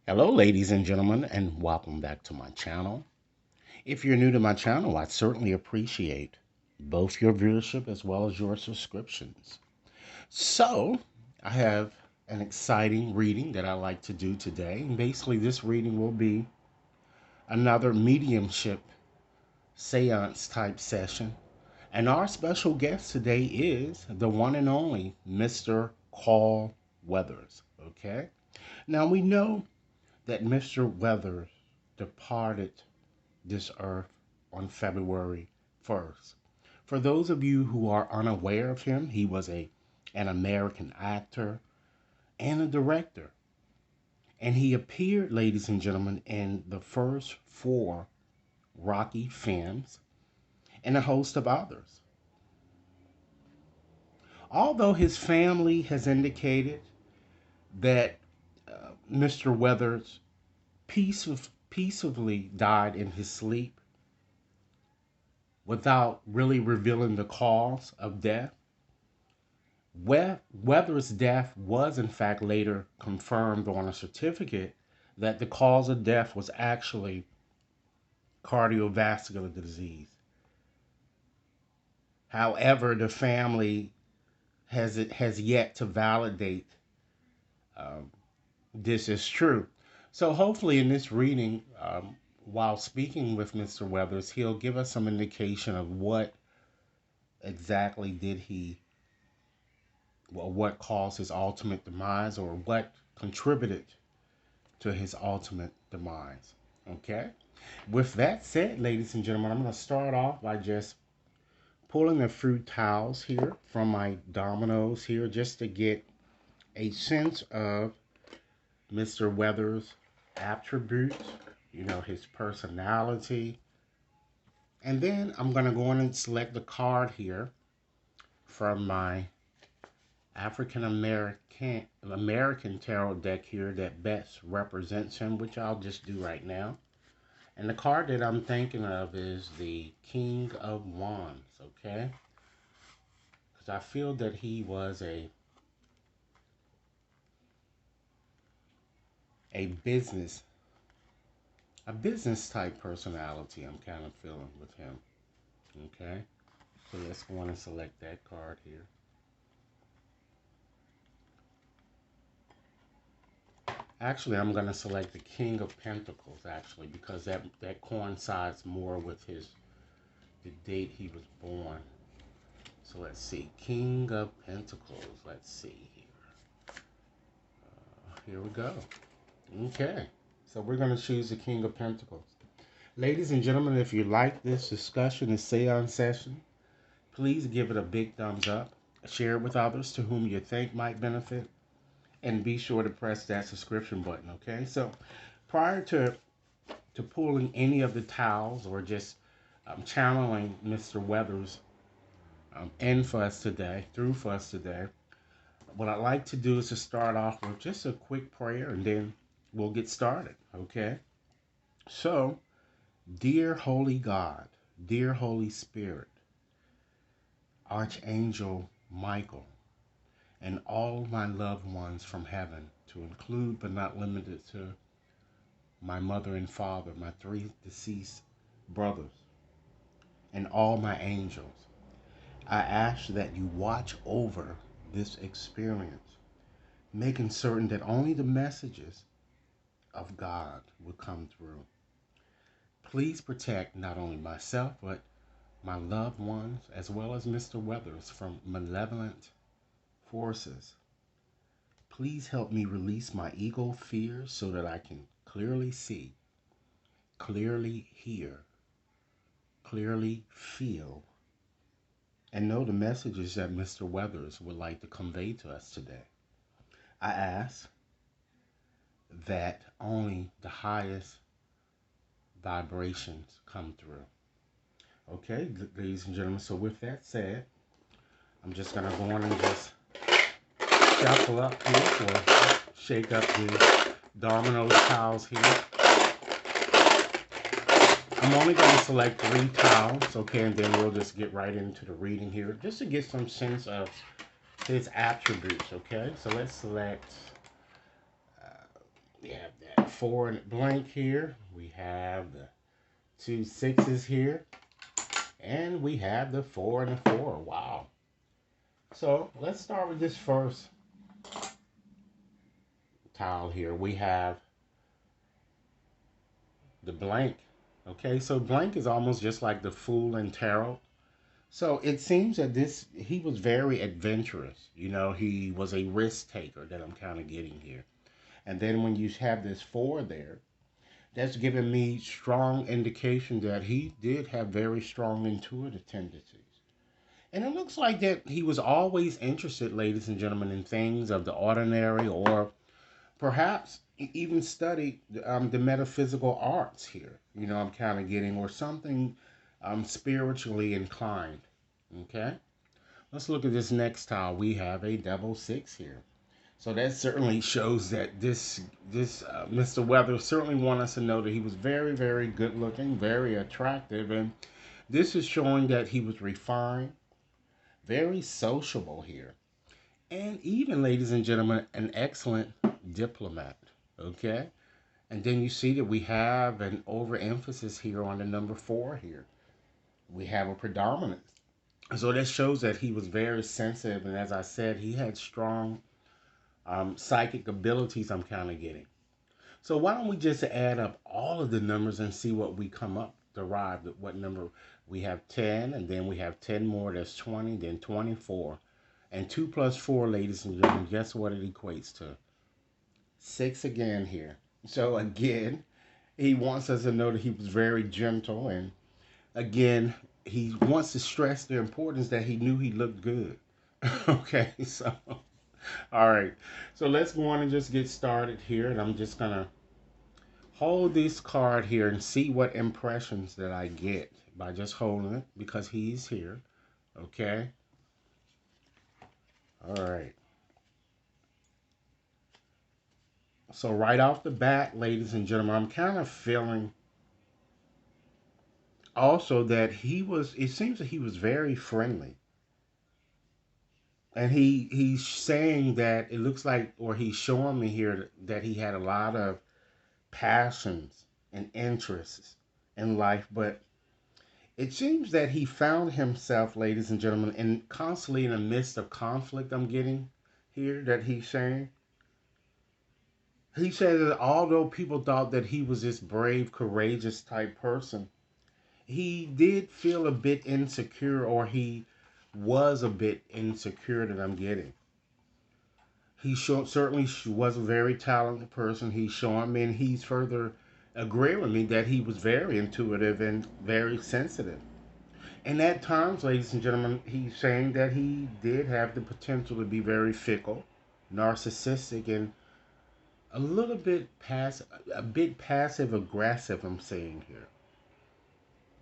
Hello, ladies and gentlemen, and welcome back to my channel. If you're new to my channel, I certainly appreciate both your viewership as well as your subscriptions. So, I have an exciting reading that I like to do today. And basically, this reading will be another mediumship seance type session. And our special guest today is the one and only Mr. Carl Weathers. Okay? Now, we know that Mr. Weathers departed this earth on February 1st. For those of you who are unaware of him, he was an American actor and a director. And he appeared, ladies and gentlemen, in the first four Rocky films and a host of others. Although his family has indicated that Mr. Weathers peacefully died in his sleep without really revealing the cause of death, Weathers' death was in fact later confirmed on a certificate that the cause of death was actually cardiovascular disease. However, the family has yet to validate um, this is true. So hopefully in this reading, while speaking with Mr. Weathers, he'll give us some indication of what exactly did he, well, what caused his ultimate demise or what contributed to his ultimate demise. Okay? With that said, ladies and gentlemen, I'm going to start off by just pulling a few towels here from my dominoes here just to get a sense of Mr. Weathers' attributes, his personality. And then I'm going to go in and select the card here from my African American tarot deck here that best represents him, which I'll just do right now. And the card that I'm thinking of is the King of Wands, okay? Because I feel that he was a business a business type personality I'm kind of feeling with him. Okay? So let's go on and select that card here. Actually, I'm going to select the King of Pentacles, actually, because that coincides more with the date he was born. So let's see. King of Pentacles. Let's see here. Here we go. Okay. So we're going to choose the King of Pentacles. Ladies and gentlemen, if you like this discussion, this seance session, please give it a big thumbs up. Share it with others to whom you think might benefit. And be sure to press that subscription button, okay? So prior to pulling any of the towels or just channeling Mr. Weathers through for us today, what I'd like to do is to start off with just a quick prayer and then we'll get started, okay? So, dear Holy God, dear Holy Spirit, Archangel Michael, and all my loved ones from heaven, to include but not limited to my mother and father, my three deceased brothers, and all my angels, I ask that you watch over this experience, making certain that only the messages of God will come through. Please protect not only myself, but my loved ones, as well as Mr. Weathers, from malevolent forces. Please help me release my ego fears so that I can clearly see, clearly hear, clearly feel, and know the messages that Mr. Weathers would like to convey to us today. I ask that only the highest vibrations come through. Okay, ladies and gentlemen, so with that said, I'm just going to go on and just shuffle up here or shake up the dominoes tiles here. I'm only going to select 3 tiles, okay, and then we'll just get right into the reading here, just to get some sense of his attributes, okay? So let's select We have that four and blank here. We have the two sixes here. And we have the four and the four. Wow. So let's start with this first tile here. We have the blank. Okay, so blank is almost just like the fool and tarot. So it seems that this he was very adventurous. You know, he was a risk taker that I'm kind of getting here. And then when you have this four there, that's giving me strong indication that he did have very strong intuitive tendencies. And it looks like that he was always interested, ladies and gentlemen, in things of the ordinary, or perhaps even studied the metaphysical arts here. You know, I'm kind of getting, or something spiritually inclined. Okay, let's look at this next tile. We have a double six here. So that certainly shows that this Mr. Weather certainly want us to know that he was very, very good looking, very attractive, and this is showing that he was refined, very sociable here, and even, ladies and gentlemen, an excellent diplomat. Okay, and then you see that we have an overemphasis here on the number four here. We have a predominance. So that shows that he was very sensitive, and as I said, he had strong psychic abilities. I'm kind of getting. So why don't we just add up all of the numbers and see what we come up derive at what number we have 10, and then we have 10 more, that's 20, then 24. And 2 plus 4, ladies and gentlemen, guess what it equates to? 6 again here. So again, he wants us to know that he was very gentle, and again, he wants to stress the importance that he knew he looked good. Okay, so all right. So let's go on and just get started here, and I'm just going to hold this card here and see what impressions that I get by just holding it because he's here. Okay. All right. So right off the bat, ladies and gentlemen, I'm kind of feeling also that it seems that he was very friendly. And he's saying that it looks like, or he's showing me here that he had a lot of passions and interests in life, but it seems that he found himself, ladies and gentlemen, constantly in the midst of conflict. I'm getting here that he's saying. He said that although people thought that he was this brave, courageous type person, he did feel a bit insecure, or he was a bit insecure that I'm getting. Certainly was a very talented person. He's showing me, and he's further agreeing with me that he was very intuitive and very sensitive. And at times, ladies and gentlemen, he's saying that he did have the potential to be very fickle, narcissistic, and a bit passive aggressive. I'm saying here.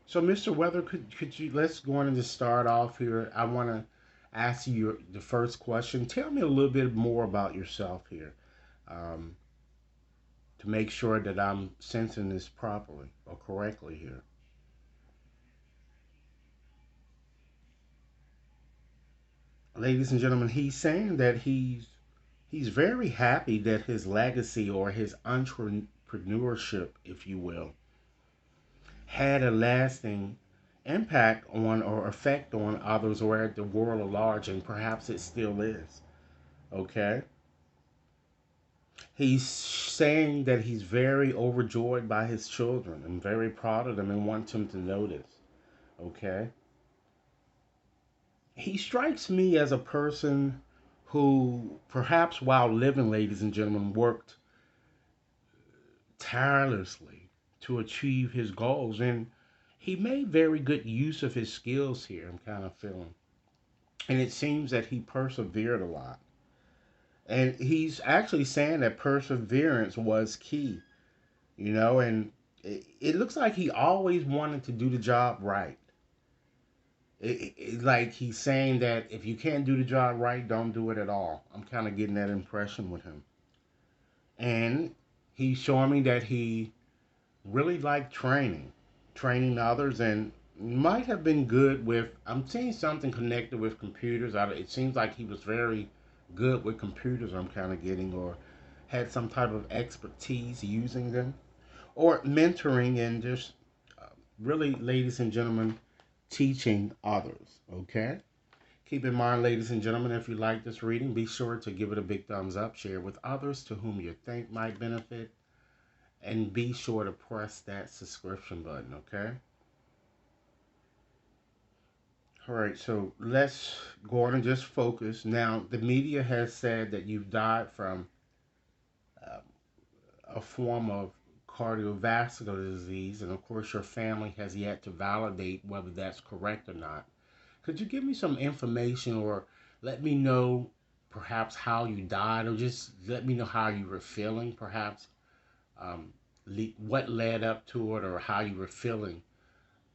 So, Mr. Weather, could you let's go on and just start off here. I want to ask you the first question. Tell me a little bit more about yourself here, um, to make sure that I'm sensing this properly or correctly here. Ladies and gentlemen, he's saying that he's very happy that his legacy, or his entrepreneurship, if you will, had a lasting impact on or effect on others or at the world at large, and perhaps it still is. Okay? He's saying that he's very overjoyed by his children and very proud of them and wants them to notice. Okay? He strikes me as a person who, perhaps while living, ladies and gentlemen, worked tirelessly to achieve his goals. And he made very good use of his skills here, I'm kind of feeling. And it seems that he persevered a lot. And he's actually saying that perseverance was key, and it looks like he always wanted to do the job right. Like he's saying that if you can't do the job right, don't do it at all. I'm kind of getting that impression with him. And he's showing me that he really liked training others, and might have been good with. I'm seeing something connected with computers. It seems like he was very good with computers. I'm kind of getting, or had some type of expertise using them, or mentoring and just uh, really, ladies and gentlemen, teaching others. Okay? Keep in mind, ladies and gentlemen, if you like this reading, be sure to give it a big thumbs up, share with others to whom you think might benefit, and be sure to press that subscription button, okay? All right, so let's go on and just focus. Now, the media has said that you've died from uh, a form of cardiovascular disease, and of course, your family has yet to validate whether that's correct or not. Could you give me some information or let me know perhaps how you died, or just let me know how you were feeling, perhaps um, what led up to it, or how you were feeling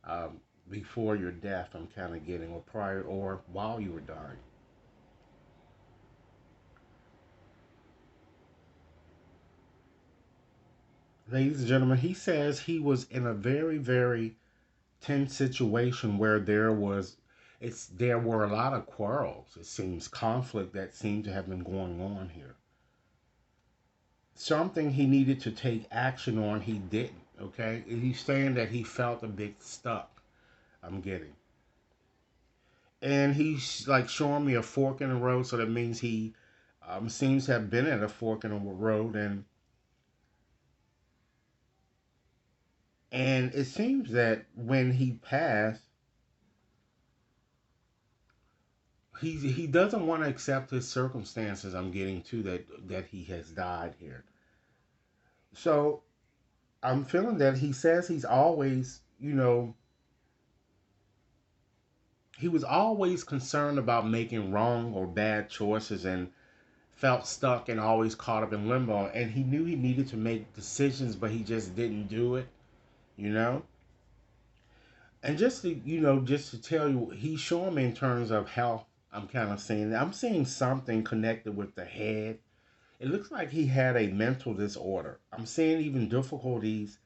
um, before your death? I'm kind of getting, or prior, or while you were dying. Ladies and gentlemen, he says he was in a very, very tense situation where there were a lot of quarrels. It seems conflict that seemed to have been going on here. Something he needed to take action on, he didn't. Okay, he's saying that he felt a bit stuck. I'm getting, and he's like showing me a fork in the road, so that means he seems to have been at a fork in the road, and it seems that when he passed, he doesn't want to accept his circumstances. I'm getting to that he has died here. So I'm feeling that he says he's always, he was always concerned about making wrong or bad choices and felt stuck and always caught up in limbo. And he knew he needed to make decisions, but he just didn't do it, you know? And just to tell you, he's showing me in terms of health. I'm seeing something connected with the head. It looks like he had a mental disorder. I'm seeing even difficulties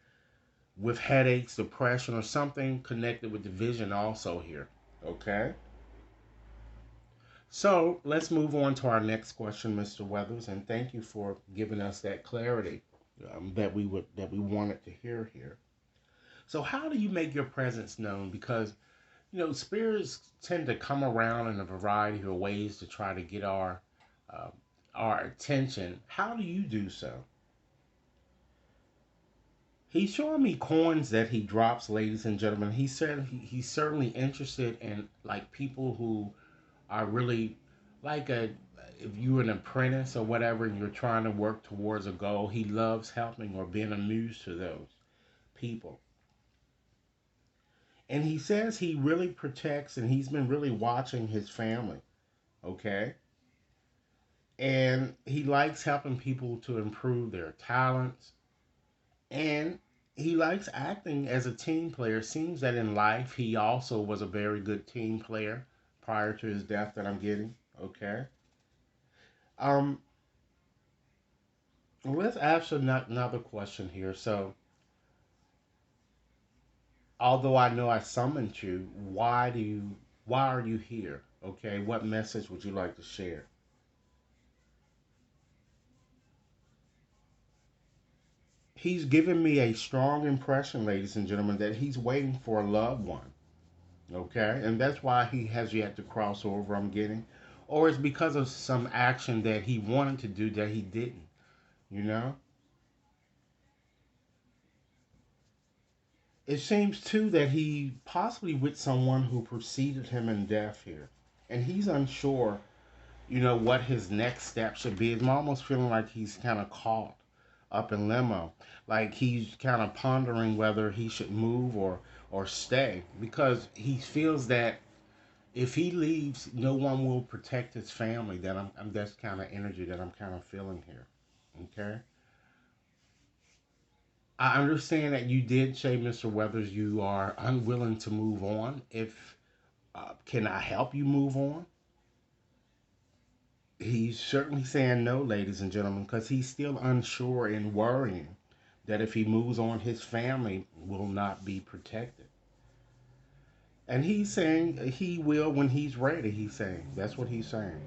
with headaches, depression, or something connected with the vision also here. Okay? So let's move on to our next question, Mr. Weathers, and thank you for giving us that clarity that we wanted to hear here. So how do you make your presence known? Because spirits tend to come around in a variety of ways to try to get uh, our attention. How do you do so? He's showing me coins that he drops, ladies and gentlemen. He said he's certainly interested in like people who are really like a if you're an apprentice or whatever and you're trying to work towards a goal. He loves helping or being amused to those people. And he says he really protects and he's been really watching his family. Okay. And he likes helping people to improve their talents, and he likes acting as a team player. Seems that in life he also was a very good team player prior to his death that I'm getting. Okay. Um, let's ask another question here. So, although I know I summoned you, why are you here? Okay, what message would you like to share? He's given me a strong impression, ladies and gentlemen, that he's waiting for a loved one. Okay, and that's why he has yet to cross over. I'm getting, or it's because of some action that he wanted to do that he didn't. You know, it seems too that he possibly with someone who preceded him in death here, and he's unsure. What his next step should be. I'm almost feeling like he's kind of caught up in limbo, like he's kind of pondering whether he should move or stay because he feels that if he leaves, no one will protect his family. That I'm that's kind of energy that I'm kind of feeling here. Okay, I understand that you did say, Mr. Weathers, you are unwilling to move on. If can I help you move on? He's certainly saying no, ladies and gentlemen, because he's still unsure and worrying that if he moves on, his family will not be protected. And he's saying he will when he's ready. He's saying that's what he's saying.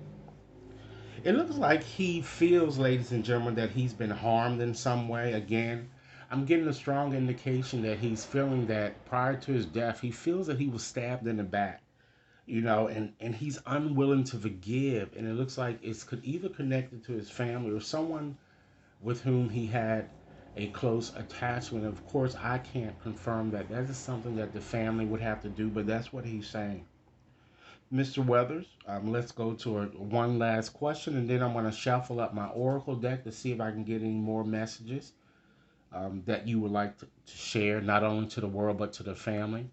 It looks like he feels, ladies and gentlemen, that he's been harmed in some way. Again, I'm getting a strong indication that he's feeling that prior to his death, he feels that he was stabbed in the back, and he's unwilling to forgive. And it looks like it's could either connected to his family or someone with whom he had a close attachment. Of course, I can't confirm that. That is something that the family would have to do, but that's what he's saying. Mr. Weathers, let's go to one last question, and then I'm going to shuffle up my oracle deck to see if I can get any more messages that you would like to share, not only to the world but to the family.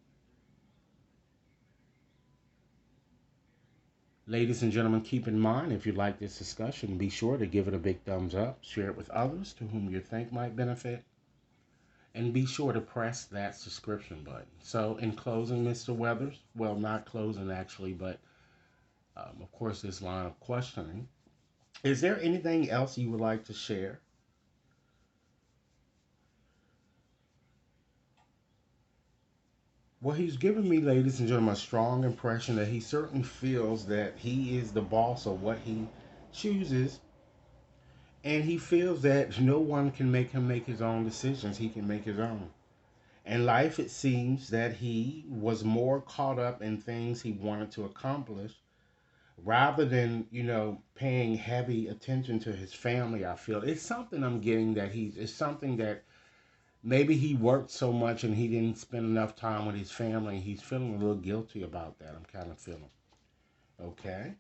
Ladies and gentlemen, keep in mind if you like this discussion, be sure to give it a big thumbs up, share it with others to whom you think might benefit, and be sure to press that subscription button. So, in closing, Mr. Weathers, well, not closing actually, but of course, this line of questioning, is there anything else you would like to share? Well, he's given me, ladies and gentlemen, a strong impression that he certainly feels that he is the boss of what he chooses, and he feels that no one can make him make his own decisions. He can make his own. In life, it seems that he was more caught up in things he wanted to accomplish rather than, paying heavy attention to his family. I feel it's something I'm getting that it's something that maybe he worked so much and he didn't spend enough time with his family. He's feeling a little guilty about that. I'm kind of feeling. Okay.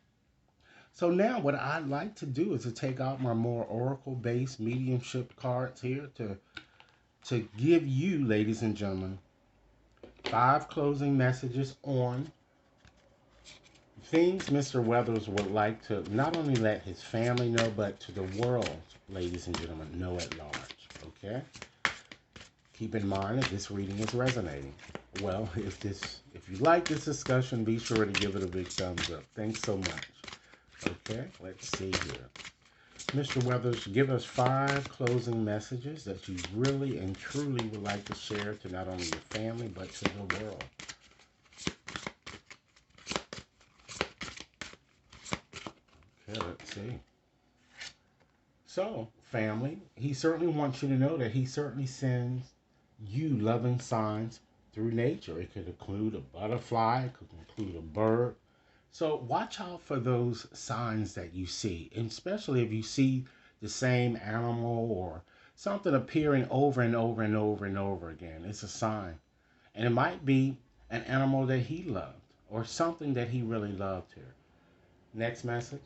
So now what I'd like to do is to take out my more oracle based mediumship cards here to give you, ladies and gentlemen, five closing messages on things Mr. Weathers would like to not only let his family know, but to the world, ladies and gentlemen, know at large. Okay? Keep in mind that this reading is resonating. Well, if you like this discussion, be sure to give it a big thumbs up. Thanks so much. Okay, let's see here. Mr. Weathers, give us five closing messages that you really and truly would like to share to not only your family, but to the world. Okay, let's see. So, family, he certainly wants you to know that he certainly sends you loving signs through nature. It could include a butterfly, it could include a bird. So, watch out for those signs that you see, and especially if you see the same animal or something appearing over and over and over and over again. It's a sign. And it might be an animal that he loved or something that he really loved here. Next message.